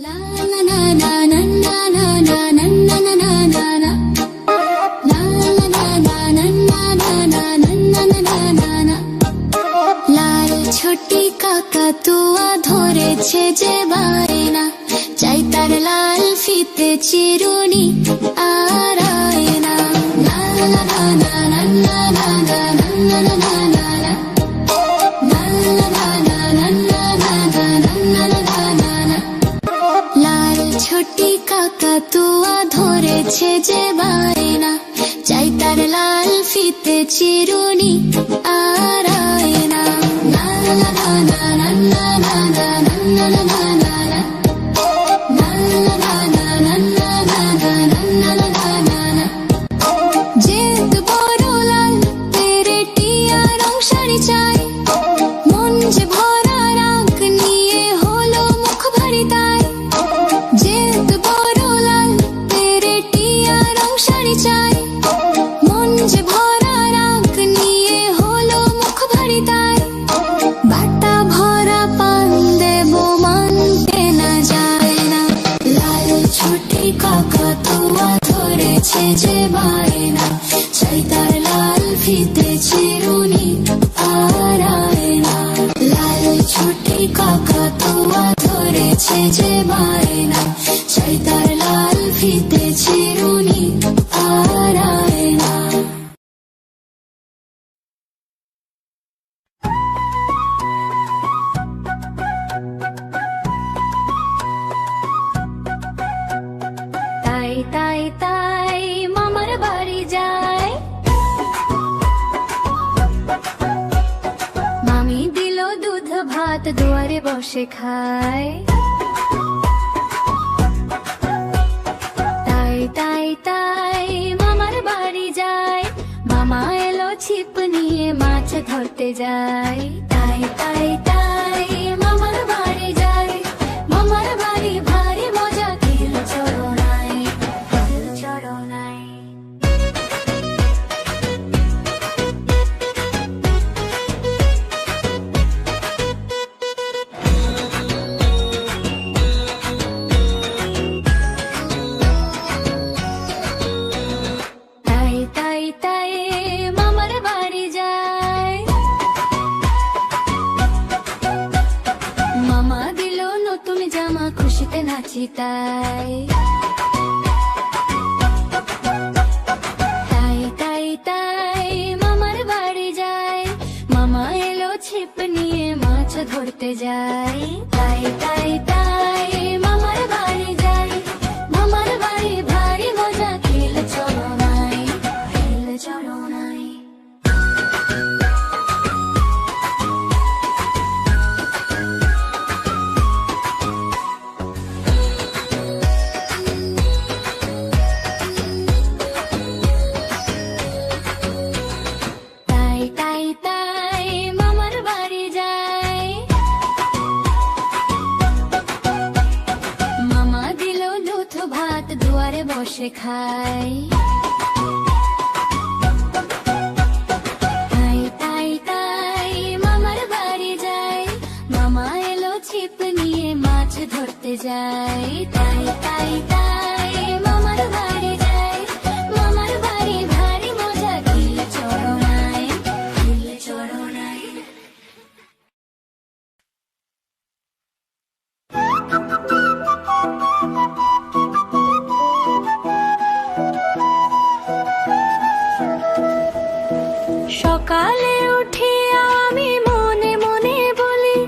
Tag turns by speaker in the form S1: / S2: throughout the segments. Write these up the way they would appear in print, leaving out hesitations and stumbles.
S1: লাল ছোটি কাকাতুয়া ধরেছে যে বায়না, চাই তার লাল ফিতে চিরুনি আর আয়না। লাল ছোটি কাকাতুয়া ধরেছে যে বায়না, চাই তার লাল ফিতে চিরুনি আর আয়না। যেহেতু বড় লাল পেরেটিয়া রং শাড়ি চাই, মন যে ভরা রাগ নিয়ে হলো মুখ ভারী তাই। যেহেতু বড় লাল পেরেটিয়া রং শাড়ি চাই, মন যে ভরা রাগ নিয়ে হলো মুখ ভারী তাই। বাটা ভরা পান দেব মানতে না যায় না, লাল ছোটি কাকাতুয়া ধরেছে যে বায়না, চাই তার লাল ফিতে চিরুনি আর আয়না। লাল ছোটি কাকাতুয়া ধরেছে যে বায়না, চাই তার লাল ফিতে চিরুনি আর আয়না। তাই তাই তাই মামার বাড়ি যায়, মামি দিল দুধ ভাত দুয়ারে বসে খায়। তাই তাই তাই মামার বাড়ি যায়, মামা এলো ছিপ নিয়ে মাছ ধরতে যায়। তাই তাই তাই মামার বাড়ি যায়, মামার বাড়ি ভারী মজা কিল চড়নাই, কিল চড়নাই। তাই তাই তাই মামার বাড়ি যায়, মামা দিল নতুন জামা খুশিতে নাচি তাই। তাই তাই তাই মামার বাড়ি যায়, মামা এলো ছিপ নিয়ে মাছ ধরতে যায়। তাই তাই তাই মামার বাড়ি যায়, মামার বাড়ি ভারী মজা কিল চড়নাই, কিল চড়নাই। তাই তাই তাই মামার বাড়ি যায়, মামা দিল দুধ ভাত দুয়ারে বসে খায়। তাই তাই তাই মামার বাড়ি যায়, মামা এলো ছিপ নিয়ে মাছ ধরতে যায়। তাই তাই তাই মামার বাড়ি যায়, মামার বাড়ি ভারী মজা কিল চড়নাই, কিল চড়নাই। সকালে উঠে আমি মনে মনে বলি,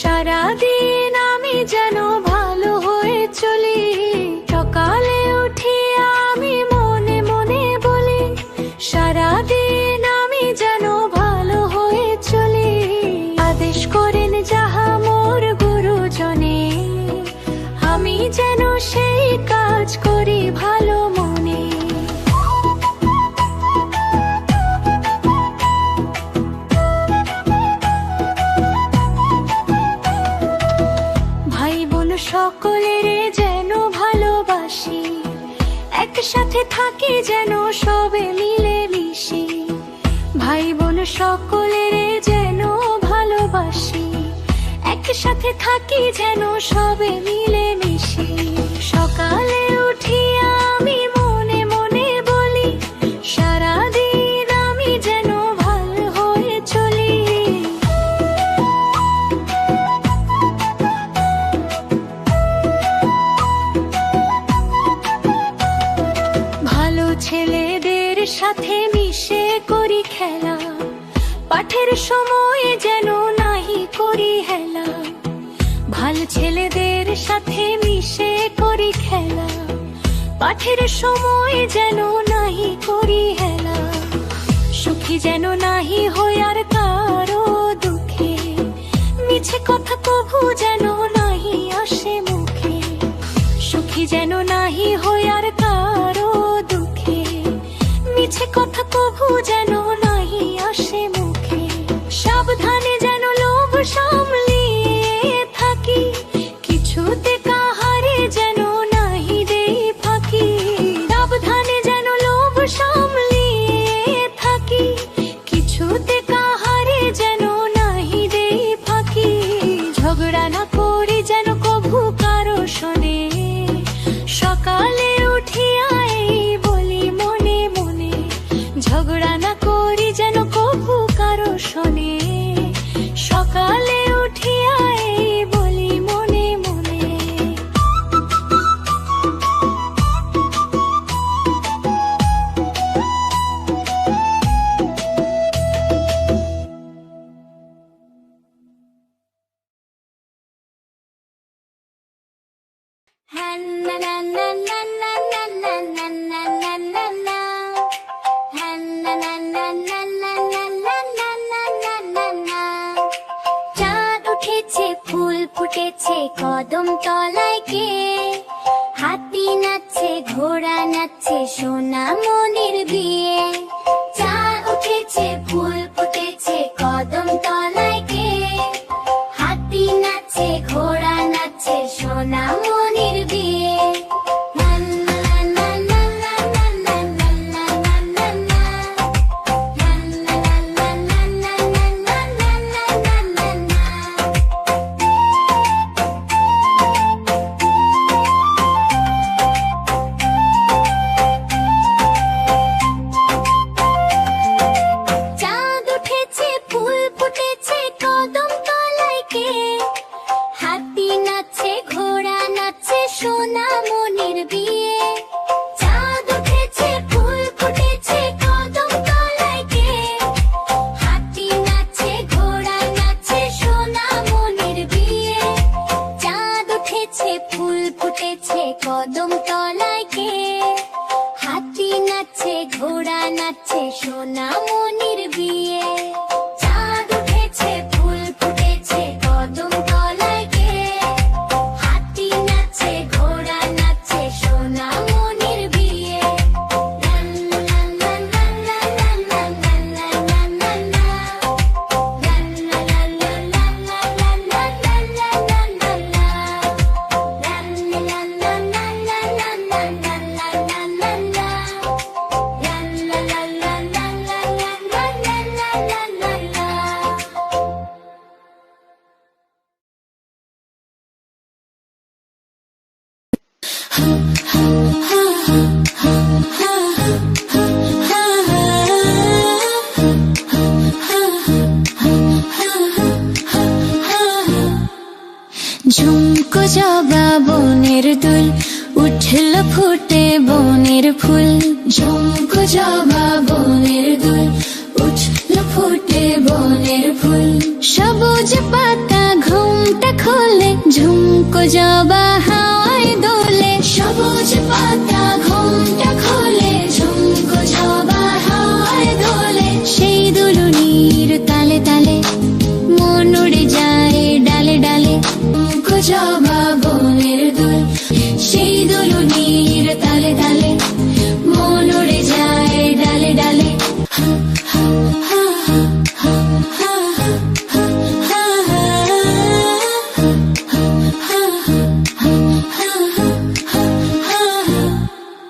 S1: সারাদিন আমি যেন ভালো হয়ে চলি। সকালে উঠে আমি মনে মনে বলি, সারাদিন আমি যেন ভালো হয়ে চলি। আদেশ করেন যাহা মোর গুরুজনে, আমি যেন সেই কাজ করি ভালো মনে। ভাই বোন সকলের যেন ভালোবাসি, একসাথে থাকি যেন সবে মিলে মিশি। ভাই বোন সকলের যেন ভালোবাসি, একসাথে একসাথে থাকি যেন সবে মিলে মিশি। সকালে উঠিয়া আমি মনে মনে বলি, সারাদিন আমি যেন ভালো হয়ে চলি। ভালো ছেলেদের সাথে মিশে করি খেলা, পাঠের সময় যেন নাহি করি হেলা। ভালো ছেলেদের সাথে মিশে করি খেলা, পাঠের সময় যেন নাহি করি হেলা। সুখী যেন নাহি হই আর কারো দুঃখে, মিছে কথা কভু যেন নাহি আসে মুখে। সুখী যেন নাহি হই আর কারো দুঃখে, মিছে কথা কভু যেন নাহি আসে মুখে। সাবধানে যেন লোভ সামলিয়ে থাকি, কিছুতে কাহারে যেন নাহি দেই ফাঁকি। সাবধানে যেন লোভ সামলিয়ে থাকি, কিছুতে কাহারে যেন নাহি দেই ফাঁকি। ঝগড়া না করি যেন কভু কারো শোনে, সকালে উঠিয়া এই বলি মনে মনে। ঝগড়া না করি যেন কভু কারো শোনে, সকালে উঠিয়া এই বলি মনে মনে। চাঁদ উঠেছে, ফুল ফুটেছে কদম তলায় কে, হাতি নাচছে, ঘোড়া নাচছে, সোনা মনির বিয়ে। চাঁদ উঠেছে, ফুল ফুটেছে কদম তলায় কে, হাতি নাচছে, ঘোড়া নাচছে, সোনা মনির বিয়ে। চাঁদ উঠেছে, ফুল ফুটেছে কদম তলায় কে, হাতি নাচছে, ঘোড়া নাচছে, সোনা মনির বিয়ে। চাঁদ উঠেছে, ফুল ফুটেছে কদম তলায় কে, হাতি নাচছে, ঘোড়া নাচছে, সোনা মনির বিয়ে। চাঁদ উঠেছে, ফুল ফুটেছে কদম তলায় কে, হাতি নাচছে, ঘোড়া নাচছে, সোনা মনির বিয়ে। চাঁদ উঠেছে, ফুল ফুটেছে কদম তলায় কে, হাতি নাচছে, ঘোড়া নাচছে, সোনা মনির বিয়ে। ঝুমকো জবা বনের দুল, উঠল ফুটে বনের ফুল। ঝুমকো জবা বনের দুল, উঠল ফুটে বনের ফুল। সবুজ পাতা ঘুমটা খোলে, ঝুমকো জবা হাওয়ায় দোলে। সবুজ পাতা ঘুমটা খোলে, ঝুমকো জবা হাওয়ায় দোলে। সেই দুলুনির তালে তালে মন উড়ে যায় ডালে ডালে। ঝুমকো জবা বনের দুল, সেই দুলুনির তালে তালে মন উড়ে যায় ডালে ডালে।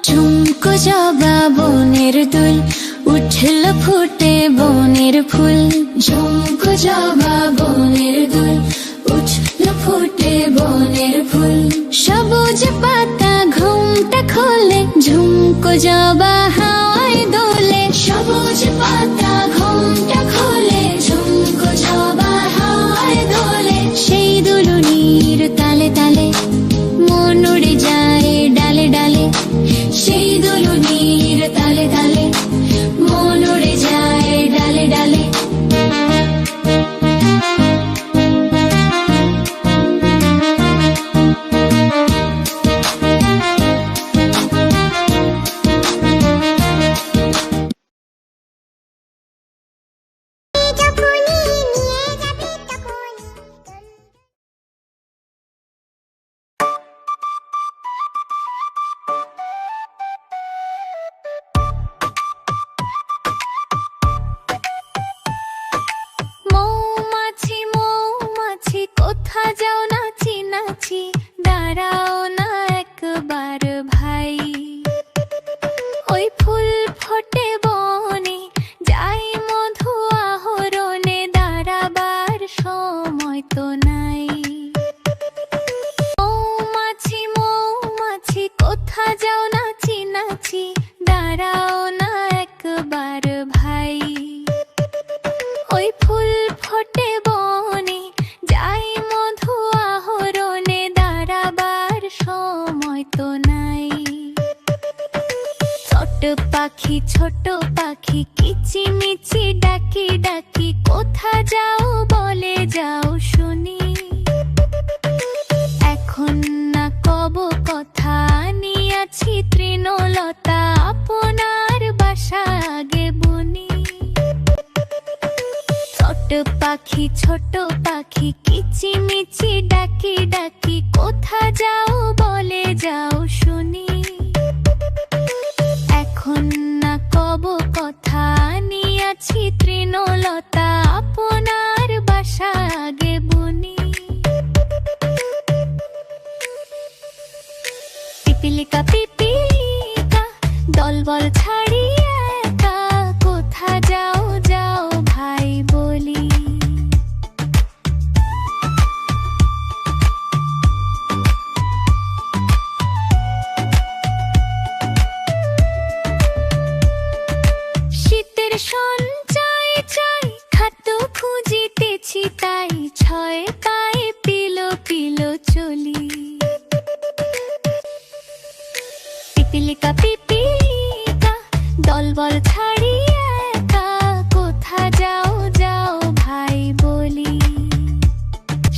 S1: ঝুমকো জবা বনের দুল, উঠল ফুটে বনের ফুল। ঝুমকো জবা বনের দুল, উঠল জবা হাওয়ায় দোলে, সবুজ পাতা ঘোমটা খোলে, ঝুমকো জবা হাওয়ায় দোলে। সেই দুলুনির তালে তালে মন উড়ে যায় ডালে ডালে, সেই দুলুনির তালে তালে মন উড়ে যায় ডালে ডালে। মৌমাছি মৌমাছি কোথা যাও নাচি নাচি, দাঁড়াও না একবার ভাই। ওই ফুল ফোটে বনে, যাই মধু আহরণে, দাঁড়াবার সময় তো নাই। মৌমাছি মৌমাছি কোথা যাও নাচি নাচি, দাঁড়াও না একবার ভাই। ওই ফুল ফোটে বনে, যাই মধু আহরণে, দাঁড়াবার সময় তো নাই। ছোট পাখি কিচিমিচি ডাকি ডাকি, কোথা যাও বলে যাও শুনি। এখন না কব কথা, নিয়াছি তৃণলতা, আপনার বাসা আগে বুনি। ছোট পাখি কিচিমিচি ডাকি ডাকি, কোথা যাও বলে যাও শুনি। এখন না কব কথা, নিয়াছি তৃণলতা, আপনার বাসা আগে বুনি। পিপিলিকা পিপিলিকা দলবল ছাড়িয়ে একা, কোথা যাও যাও ভাই বলি। শীতের সঞ্চয় চাই, খাদ্য খুঁজিতেছি তাই, ছয় পায়ে পিলো পিলো চলি। পিপিলিকা পিপিলিকা দলবল ছাড়িয়ে একা, কোথা যাও যাও ভাই বলি।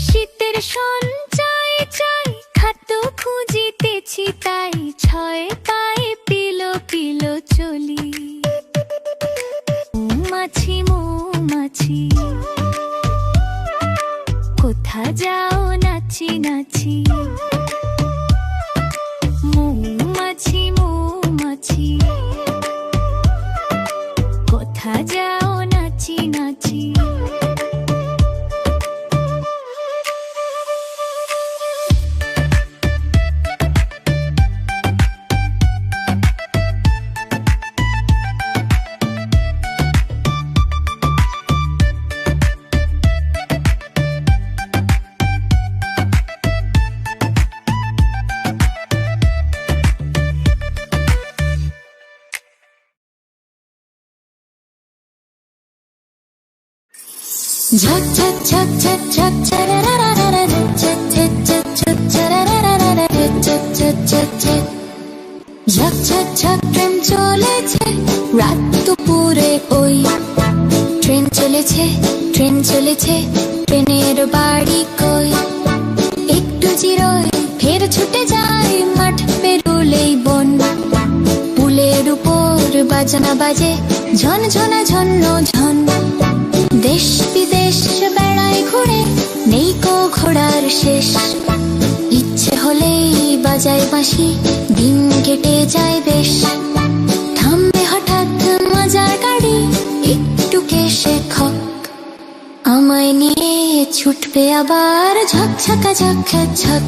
S1: শীতের সঞ্চয় চাই, খাদ্য খুঁজিতেছি তাই, ছয় পায়ে পিলো পিলো চলি। মৌমাছি মৌমাছি কোথা যাও নাচি নাচি, মৌমাছি মৌমাছি কোথা যাও নাচি নাচি। ঝক ঝক ঝক ঝক ঝক ঝরারারারা, ঝক ঝক ঝক ঝক ঝরারারারা, ঝক ঝক ঝক ঝক ঝক ঝক ঝক। ট্রেন চলেছে রাত দুপুরে, ওই ট্রেন চলেছে ট্রেন চলেছে, ট্রেনের বাড়ি কই। একটু জিরোয় ফের ছুটে যায়, মাঠ পেরুলেই বন। পুলের উপর বাজনা বাজে, ঝন ঝনা ঝন্ন ঝন। দেশ বিদেশ বেড়ায় ঘুরে, নেই কো ঘোড়ার শেষ। ইচ্ছে হলেই বাজায় বাঁশি, দিন কেটে যায় বেশ। থামবে হঠাৎ মজার গাড়ি, একটু কেশে খক। আমায় নিয়ে ছুটবে আবার, ঝক ঝকা ঝক ঝক ঝক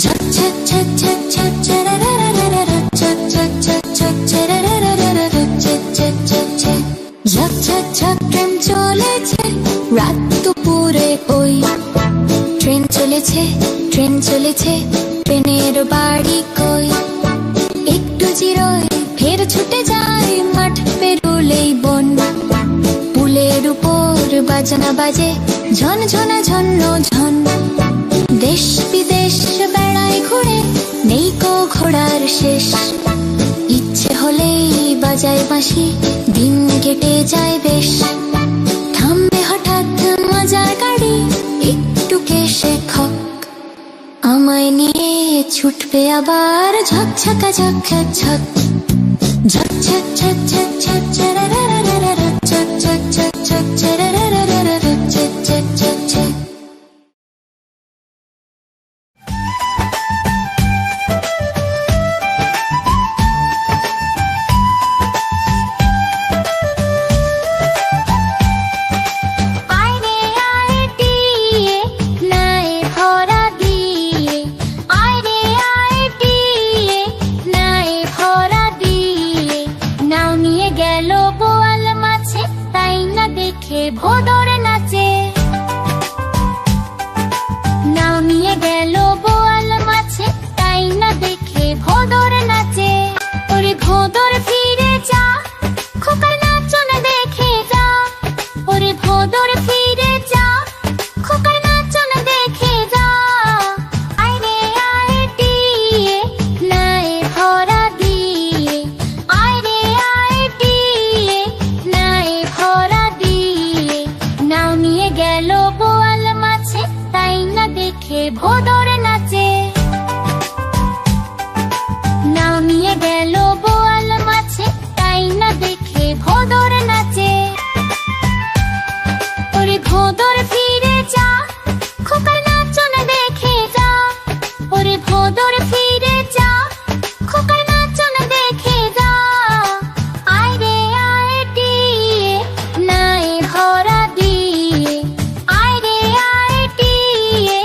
S1: ঝক ঝক ঝক ঝক ঝরারারারা, ঝক ঝক ঝক ঝক ঝরারারারা, ঝক ঝক ঝক ঝক ঝক ঝক ঝক। ট্রেন চলেছে রাত দুপুরে, ওই ট্রেন চলেছে ট্রেন চলেছে, ট্রেনের বাড়ি কই। একটু জিরোয় ফের ছুটে যায় মাঠ পেরুলেই বন। পুলের উপর বাজনা বাজে ঝন ঝনা ঝন্ন ঝন। দেশ বিদেশ বেড়ায় ঘুরে নেই কো ঘোড়ার শেষ। ইচ্ছে হলেই বাজায় বাঁশি দিন কেটে যায় বেশ। থামবে হঠাৎ মজার গাড়ি একটু কেশে খক। আমায় নিয়ে ছুটবে আবার ঝক ঝকা ঝক ঝক ঝক। ঝক ঝক ঝক ঝক ঝক ঝরারারারারা ঝক ঝক ঝক ঝক ঝরারারারারা ঝক ঝক ঝক ঝক। ভোদর নাচে নাও নিয়ে গেল বোয়াল মাছে তাই না দেখে ভোদর নাচে। ওরে ভোদর ফিরে যা খোকার নাচন দেখে যা। ওরে ভোদর ফিরে যা খোকার নাচন দেখে যা। আয় রে আয় টিয়ে নাই ভরা দিয়ে। আয় রে আয় টিয়ে নাই ভরা দিয়ে। নাও নিয়ে গেল বোয়াল মাছে তাই না দেখে ভোদর নাচে। নাও নিয়ে গেল বোয়াল মাছে তাই না দেখে ভোদর নাচে। ওরে ভোদর ফিরে যা খোকার নাচন দেখে যা। ওরে ভোদর ফিরে যা খোকার নাচন দেখে যা। আয় রে আয় টিয়ে নাই ভরা দিয়ে। আয় রে আয় টিয়ে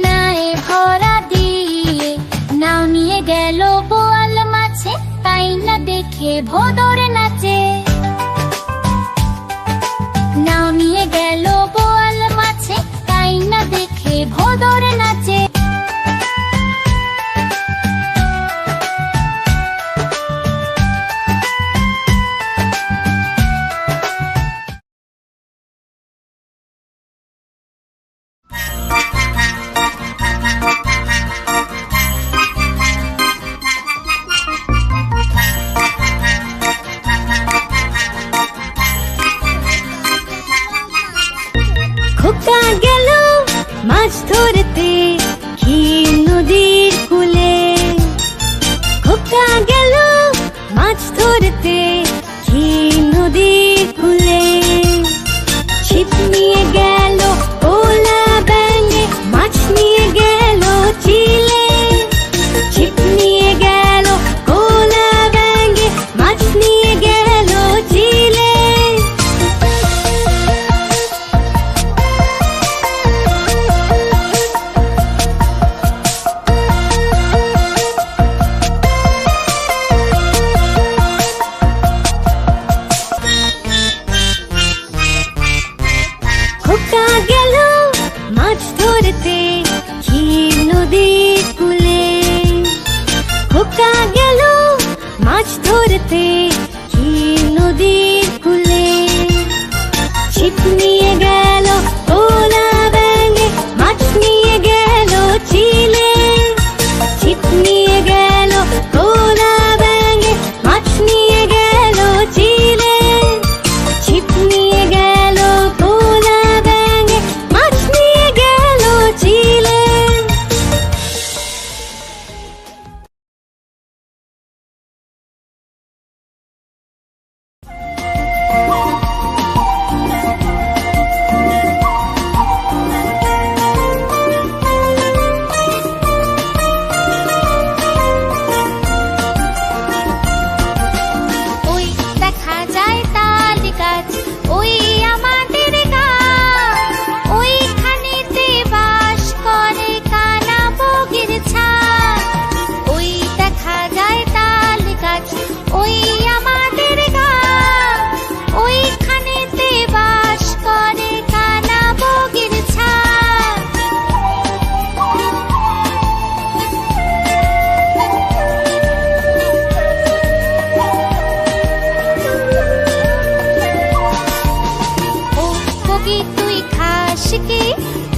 S1: নাই ভরা দিয়ে। নাও নিয়ে গেল বোয়াল মাছে তাই না দেখে ভোদর নাচে। নাও নিয়ে গেল বোয়াল মাছে তাই না দেখে ভোদর নাচে। খোকা গেল মাছ ধরতে ক্ষীর নদীর কূলে। খোকা গেল মাছ ধরতে ক্ষীর নদীর কূলে। ছিপ নিয়ে গেল ওলা ব্যাঙে মাছ নিয়ে গেল চিলে। ছিপ নিয়ে গেল ওলা ব্যাঙে মাছ নিয়ে গেল চিলে।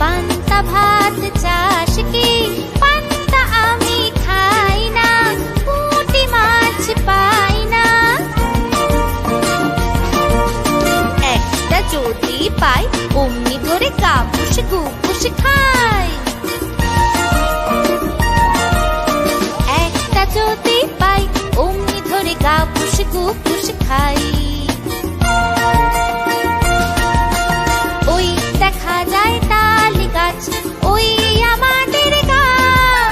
S1: পান্তা ভাত চাষ কি পান্তা আমি খাই না, পুঁটি মাছ পাই না। একটা যদি পাই অমনি ধরে গাপুস গুপুস খাই। একটা যদি পাই অমনি ধরে গাপুস গুপুস খাই। ওই দেখা যায় তাল গাছ, ওই আমাদের গাঁ,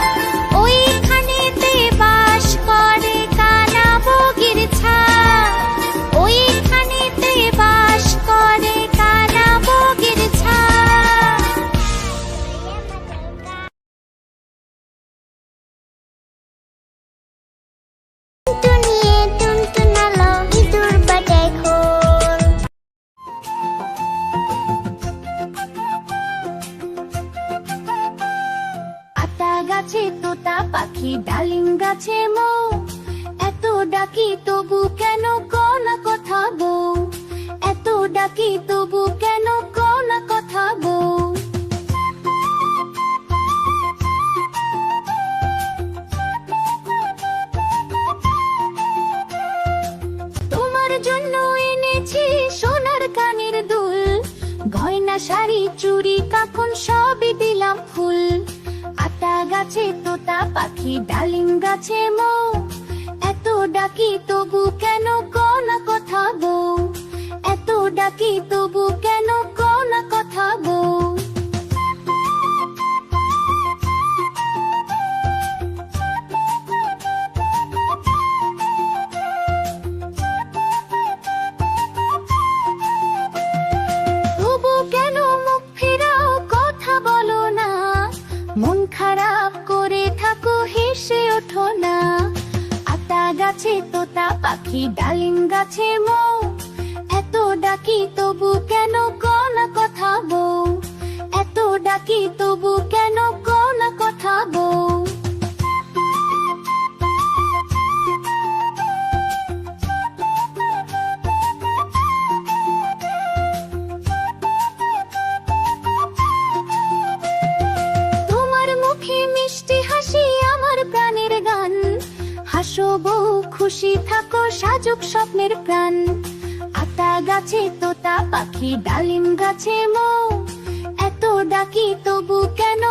S1: ওইখানেতে বাস করে কানা বগির ছা, ওইখানেতে বাস করে কানা বগির ছা। আতা গাছে তোতা পাখি, ডালিম গাছে মৌ, এত ডাকি তবু কেন কোনা কথা বউ, এত ডাকি তবু কেন কোনা কথা বউ। তোমার জন্য এনেছি সোনার কানের দুল, গয়না শাড়ি চুড়ি কাকুন সবই দিলাম ফুল। আতা গাছে তোতা পাখি, ডালিম গাছে মৌ, এত ডাকি তবু কেন কোনা কথা বউ, এত ডাকি তবু কেন কোনা কথা বউ। তবু কেন মুখ ফেরাও, কথা বলো না, মন খারাপ করে থাকো হেসে ওঠো না। আতা গাছে তোতা পাখি, ডালিম গাছে মৌ, এত ডাকি তবু কেন কোনা কথা বউ, এত ডাকি তবু কেন কোনা কথা বউ। হাসো বউ খুশি থাকো সাজুক স্বপ্নের প্রাণ। আতা গাছে তোতা পাখি, ডালিম গাছে মৌ, এত ডাকি তবু কেন